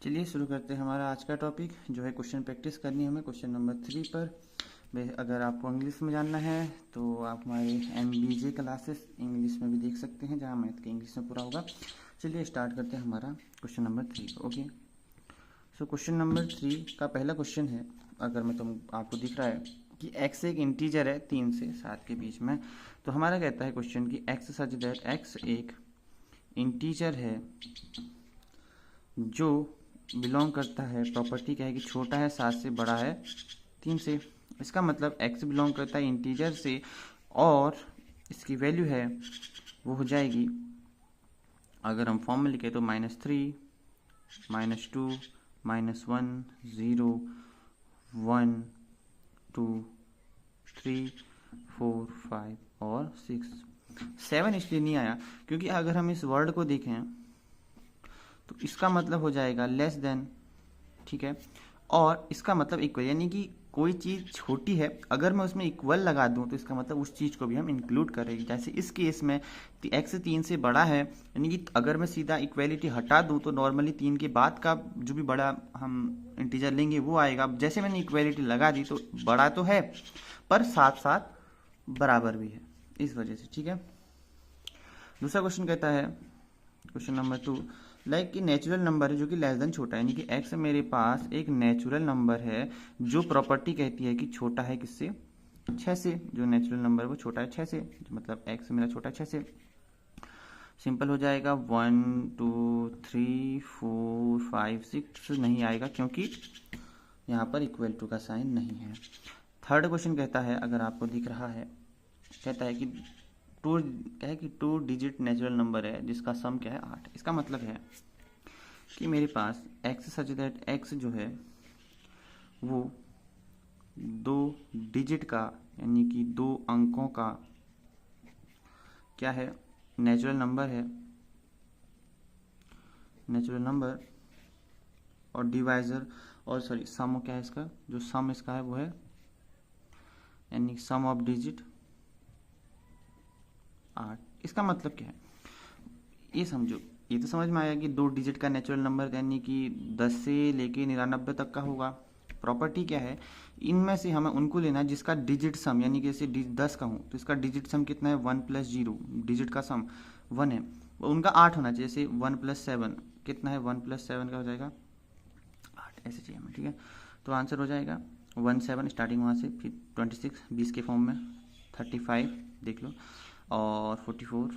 चलिए शुरू करते हैं हमारा आज का टॉपिक जो है क्वेश्चन प्रैक्टिस करनी है हमें क्वेश्चन नंबर 3 पर। अगर आपको इंग्लिश में जानना है तो आप हमारे MBJ क्लासेस इंग्लिश में भी देख सकते हैं जहाँ मैथ के इंग्लिश में पूरा होगा। चलिए स्टार्ट करते हैं हमारा question number 3। Okay, so question number 3 का पहला क्वेश्चन है, अगर मैं आपको दिख रहा है कि x एक इंटीजर है 3 से 7 के बीच में, तो हमारा कहता है क्वेश्चन कि x सच दैट x एक इंटीजर है जो बिलोंग करता है, प्रॉपर्टी क्या है कि छोटा है 7 से, बड़ा है 3 से। इसका मतलब x बिलोंग करता है इंटीजर से और इसकी वैल्यू है वो हो जाएगी, अगर हम फॉर्म में लिखे तो -3, -2, -1, 0, 1, 2, 3, 4, 5 और 6। 7 इसलिए नहीं आया क्योंकि अगर हम इस वर्ड को देखें तो इसका मतलब हो जाएगा लेस देन, ठीक है, और इसका मतलब इक्वल, यानी कि कोई चीज़ छोटी है अगर मैं उसमें इक्वल लगा दूं तो इसका मतलब उस चीज़ को भी हम इंक्लूड करेंगे। जैसे इस केस में x 3 से बड़ा है, यानी कि अगर मैं सीधा इक्वलिटी हटा दूं तो नॉर्मली 3 के बाद का जो भी बड़ा हम इंटीजर लेंगे वो आएगा। जैसे मैंने इक्वलिटी लगा दी तो बड़ा तो है पर साथ साथ बराबर भी है, इस वजह से, ठीक है। दूसरा क्वेश्चन कहता है क्वेश्चन नंबर 2, लाइक कि नेचुरल नंबर है जो कि लेस देन छोटा है, यानी कि x मेरे पास एक नेचुरल नंबर है जो प्रॉपर्टी कहती है कि छोटा है किससे, 6 से। जो नेचुरल नंबर है वो छोटा है 6 से, मतलब x मेरा छोटा है 6 से। सिंपल हो जाएगा 1, 2, 3, 4, 5, 6 नहीं आएगा क्योंकि यहाँ पर इक्वल टू का साइन नहीं है। थर्ड क्वेश्चन कहता है, अगर आपको दिख रहा है, कहता है कि टू डिजिट नेचुरल नंबर है जिसका सम क्या है 8। इसका मतलब है कि मेरे पास x सच दैट x जो है वो 2 डिजिट का, यानी कि 2 अंकों का क्या है, नेचुरल नंबर है, नेचुरल नंबर, और डिवाइजर और सॉरी सम क्या है इसका, जो सम इसका है वो है, यानी सम ऑफ डिजिट 8। इसका मतलब क्या है ये समझो, ये तो समझ में आया कि 2 डिजिट का नेचुरल नंबर यानी कि 10 से लेके 99 तक का होगा। प्रॉपर्टी क्या है, इनमें से हमें उनको लेना है जिसका डिजिट सम, यानी कि जैसे 10 का हूँ तो इसका डिजिट सम कितना है 1 + 0, डिजिट का सम 1 है, उनका 8 होना चाहिए। जैसे 1 + 7 कितना है, 1 + 7 का हो जाएगा 8, ऐसे चाहिए हमें, ठीक है। तो आंसर हो जाएगा 17, स्टार्टिंग वहाँ से, फिर 26 20 के फॉर्म में, 35 देख लो, और 44,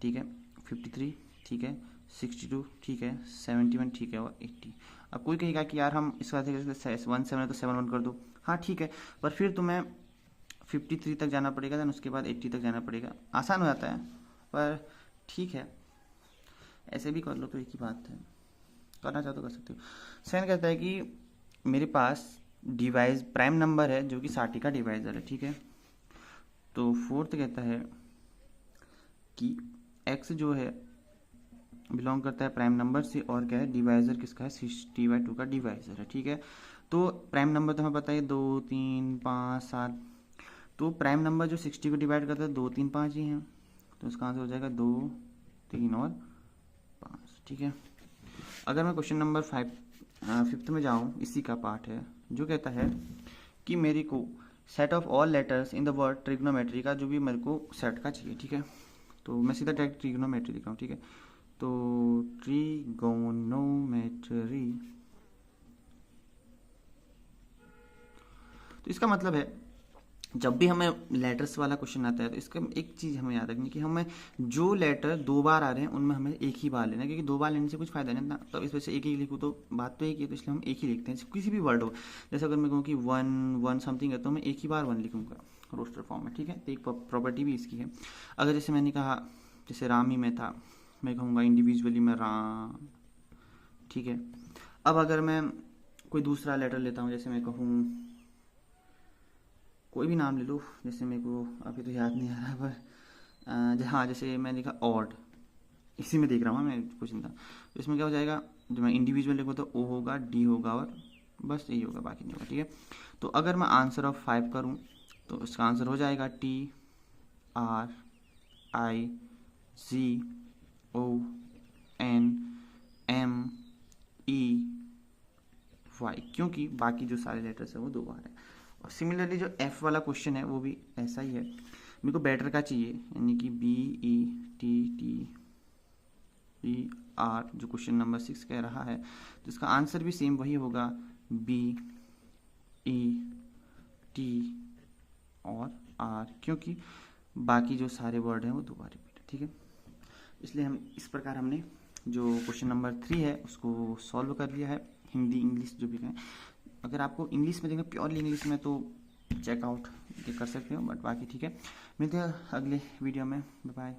ठीक है, 53 ठीक है, 62 ठीक है, 71 ठीक है, और 80। अब कोई कहेगा कि यार हम इसका 17 है तो 7 1 कर दो, हाँ ठीक है, पर फिर तुम्हें 53 तक जाना पड़ेगा, देन उसके बाद 80 तक जाना पड़ेगा। आसान हो जाता है पर ठीक है, ऐसे भी कर लो तो एक ही बात है, करना चाहो तो कर सकते हो। सेकंड कहता है कि मेरे पास डिवाइज प्राइम नंबर है जो कि 60 का डिवाइजर है, ठीक है। तो फोर्थ कहता है कि x जो है बिलोंग करता है प्राइम नंबर से और क्या है, डिवाइजर किसका है, 60/2 का डिवाइजर है, ठीक है। तो प्राइम नंबर तो हमें पता है 2, 3, 5, 7, तो प्राइम नंबर जो 60 को डिवाइड करता है 2, 3, 5 ही हैं, तो इसका आंसर हो जाएगा 2, 3 और 5, ठीक है। अगर मैं क्वेश्चन नंबर 5 में जाऊँ, इसी का पार्ट है जो कहता है कि मेरे को set of all letters in the word trigonometry का जो भी मेरे को सेट का चाहिए, ठीक है। तो मैं सीधा डायरेक्ट ट्रिग्नोमेट्री लिखा हूँ, ठीक है। तो ट्रिगोनोमेट्री, तो इसका मतलब है जब भी हमें लेटर्स वाला क्वेश्चन आता है तो इसका एक चीज़ हमें याद रखनी कि हमें जो लेटर 2 बार आ रहे हैं उनमें हमें एक ही बार लेना है, क्योंकि 2 बार लेने से कुछ फायदा नहीं ना, तो इस वजह से एक ही लिखूँ तो बात तो एक ही है, तो इसलिए हम एक ही लिखते हैं किसी भी वर्ड हो। जैसे अगर मैं कहूँ कि 1 समथिंग है तो मैं एक ही बार 1 लिखूँगा रोस्टर फॉर्म में, ठीक है। तो एक प्रॉपर्टी भी इसकी है। अगर जैसे मैंने कहा, जैसे राम ही में था, मैं कहूँगा इंडिविजुअली मैं राम, ठीक है। अब अगर मैं कोई दूसरा लेटर लेता हूँ, जैसे मैं कहूँ कोई भी नाम ले लो, जैसे मेरे को अभी तो याद नहीं आ रहा पर हाँ, जैसे मैं लिखा ऑड, इसी में देख रहा हूँ मैं क्वेश्चन था, तो इसमें क्या हो जाएगा, जो मैं इंडिविजुअल लिखूँ तो ओ होगा, डी होगा और बस यही होगा, बाकी नहीं होगा, ठीक है। तो अगर मैं आंसर ऑफ 5 करूँ तो इसका आंसर हो जाएगा TRIGONME वाई, क्योंकि बाकी जो सारे लेटर्स है वो 2 बार है। और सिमिलरली जो एफ वाला क्वेश्चन है वो भी ऐसा ही है। मेरे को बेटर का चाहिए, यानी कि BETTER जो क्वेश्चन नंबर 6 कह रहा है, तो इसका आंसर भी सेम वही होगा, BET और R, क्योंकि बाकी जो सारे वर्ड हैं वो 2 बार रिपीट है। ठीक है, इसलिए हम इस प्रकार हमने जो क्वेश्चन नंबर 3 है उसको सॉल्व कर लिया है, हिंदी इंग्लिश जो भी कहें। अगर आपको इंग्लिश में देखना, प्योरली इंग्लिश में, तो चेकआउट ये कर सकते हो, बट बाकी ठीक है। मिलते हैं अगले वीडियो में, बाय बाय।